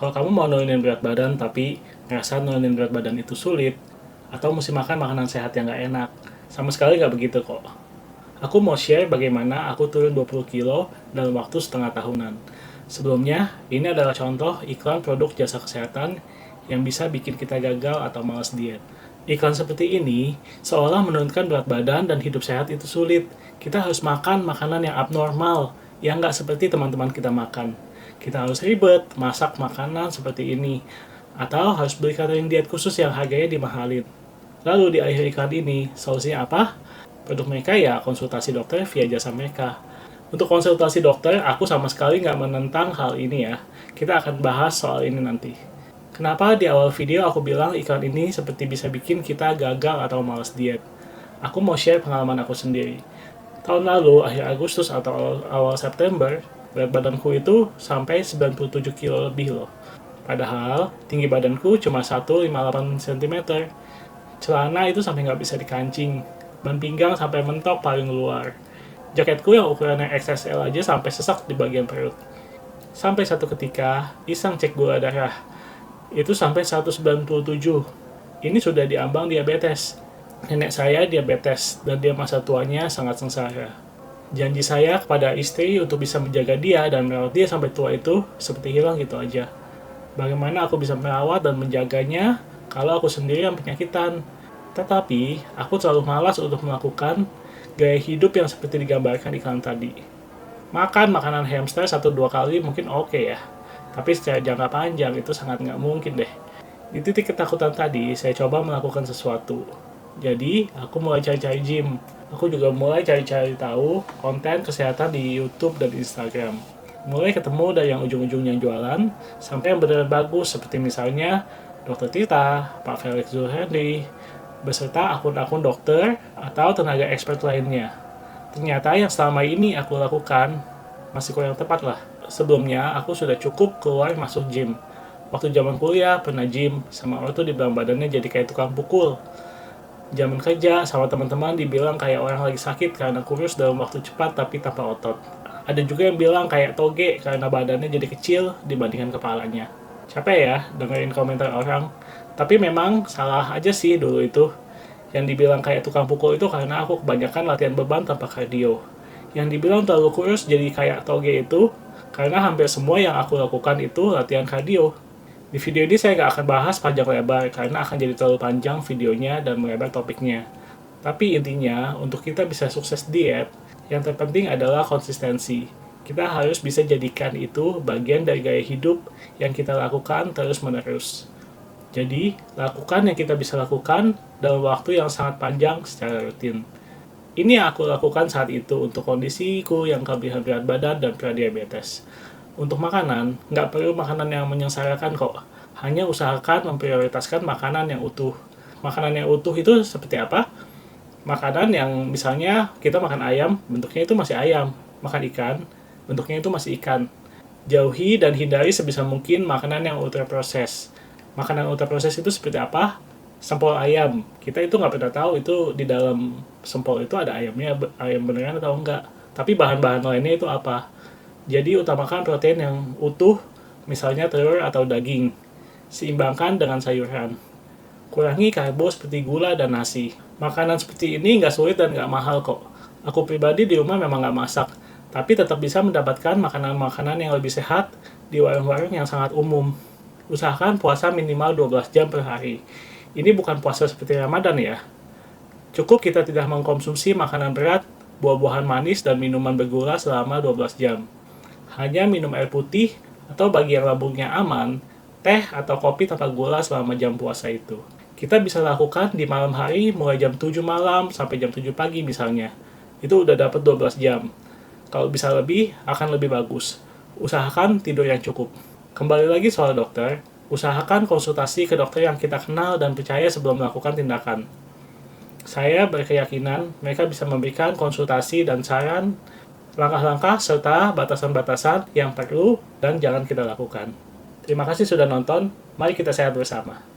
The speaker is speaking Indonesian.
Kalau kamu mau nurunin berat badan tapi ngerasa nurunin berat badan itu sulit, atau mesti makan makanan sehat yang nggak enak, sama sekali nggak begitu kok. Aku mau share bagaimana aku turun 20 kilo dalam waktu setengah tahunan. Sebelumnya, ini adalah contoh iklan produk jasa kesehatan yang bisa bikin kita gagal atau malas diet. Iklan seperti ini seolah menurunkan berat badan dan hidup sehat itu sulit. Kita harus makan makanan yang abnormal, yang nggak seperti teman-teman kita makan. Kita harus ribet, masak makanan seperti ini, atau harus beli catering diet khusus yang harganya dimahalin. Lalu di akhir iklan ini, solusinya apa? Produk mereka ya konsultasi dokter via jasa mereka. Untuk konsultasi dokter, aku sama sekali nggak menentang hal ini ya. Kita akan bahas soal ini nanti. Kenapa di awal video aku bilang iklan ini seperti bisa bikin kita gagal atau malas diet? Aku mau share pengalaman aku sendiri. Tahun lalu, akhir Agustus atau awal September, berat badanku itu sampai 97 kilo lebih loh. Padahal, tinggi badanku cuma 158 cm. Celana itu sampai nggak bisa dikancing. Ban pinggang sampai mentok paling luar. Jaketku yang ukurannya XXL aja sampai sesak di bagian perut. Sampai satu ketika, iseng cek gula darah. Itu sampai 197. Ini sudah diambang diabetes. Nenek saya diabetes, dan dia masa tuanya sangat sengsara. Janji saya kepada istri untuk bisa menjaga dia dan merawat dia sampai tua itu seperti hilang gitu aja. Bagaimana aku bisa merawat dan menjaganya kalau aku sendiri yang penyakitan? Tetapi, aku terlalu malas untuk melakukan gaya hidup yang seperti digambarkan iklan tadi. Makan makanan hamster 1-2 kali mungkin oke ya. Tapi secara jangka panjang itu sangat nggak mungkin deh. Di titik ketakutan tadi, saya coba melakukan sesuatu. Jadi, aku mulai cari-cari gym. Aku juga mulai cari-cari tahu konten kesehatan di YouTube dan Instagram. Mulai ketemu dari yang ujung-ujungnya jualan, sampai yang benar-benar bagus, seperti misalnya Dr. Tita, Pak Felix Zulhendy, beserta akun-akun dokter atau tenaga expert lainnya. Ternyata yang selama ini aku lakukan masih kurang tepat lah. Sebelumnya, aku sudah cukup keluar masuk gym. Waktu zaman kuliah, pernah gym, sama orang tuh dibilang badannya jadi kayak tukang pukul. Zaman kerja, sama teman-teman dibilang kayak orang lagi sakit karena kurus dalam waktu cepat tapi tanpa otot. Ada juga yang bilang kayak toge karena badannya jadi kecil dibandingkan kepalanya. Capek ya dengerin komentar orang. Tapi memang salah aja sih dulu itu. Yang dibilang kayak tukang pukul itu karena aku kebanyakan latihan beban tanpa kardio. Yang dibilang terlalu kurus jadi kayak toge itu karena hampir semua yang aku lakukan itu latihan kardio. Di video ini saya nggak akan bahas panjang lebar karena akan jadi terlalu panjang videonya dan melebar topiknya. Tapi intinya, untuk kita bisa sukses diet, yang terpenting adalah konsistensi. Kita harus bisa jadikan itu bagian dari gaya hidup yang kita lakukan terus-menerus. Jadi, lakukan yang kita bisa lakukan dalam waktu yang sangat panjang secara rutin. Ini yang aku lakukan saat itu untuk kondisiku yang kelebihan berat badan dan pradiabetes. Untuk makanan, nggak perlu makanan yang menyengsarakan kok. Hanya usahakan memprioritaskan makanan yang utuh. Makanan yang utuh itu seperti apa? Makanan yang misalnya kita makan ayam, bentuknya itu masih ayam. Makan ikan, bentuknya itu masih ikan. Jauhi dan hindari sebisa mungkin makanan yang ultraproses. Makanan ultraproses itu seperti apa? Sempol ayam. Kita itu nggak pernah tahu itu di dalam sempol itu ada ayamnya, ayam beneran atau enggak. Tapi bahan-bahan lainnya itu apa? Jadi utamakan protein yang utuh, misalnya telur atau daging. Seimbangkan dengan sayuran. Kurangi karbo seperti gula dan nasi. Makanan seperti ini nggak sulit dan nggak mahal kok. Aku pribadi di rumah memang nggak masak, tapi tetap bisa mendapatkan makanan-makanan yang lebih sehat di warung-warung yang sangat umum. Usahakan puasa minimal 12 jam per hari. Ini bukan puasa seperti Ramadan ya. Cukup kita tidak mengkonsumsi makanan berat, buah-buahan manis, dan minuman bergula selama 12 jam. Hanya minum air putih, atau bagi yang lambungnya aman, teh atau kopi tanpa gula selama jam puasa itu. Kita bisa lakukan di malam hari mulai jam 7 malam sampai jam 7 pagi misalnya. Itu udah dapat 12 jam. Kalau bisa lebih, akan lebih bagus. Usahakan tidur yang cukup. Kembali lagi soal dokter, usahakan konsultasi ke dokter yang kita kenal dan percaya sebelum melakukan tindakan. Saya berkeyakinan mereka bisa memberikan konsultasi dan saran, langkah-langkah serta batasan-batasan yang perlu dan jangan kita lakukan. Terima kasih sudah nonton, mari kita sehat bersama.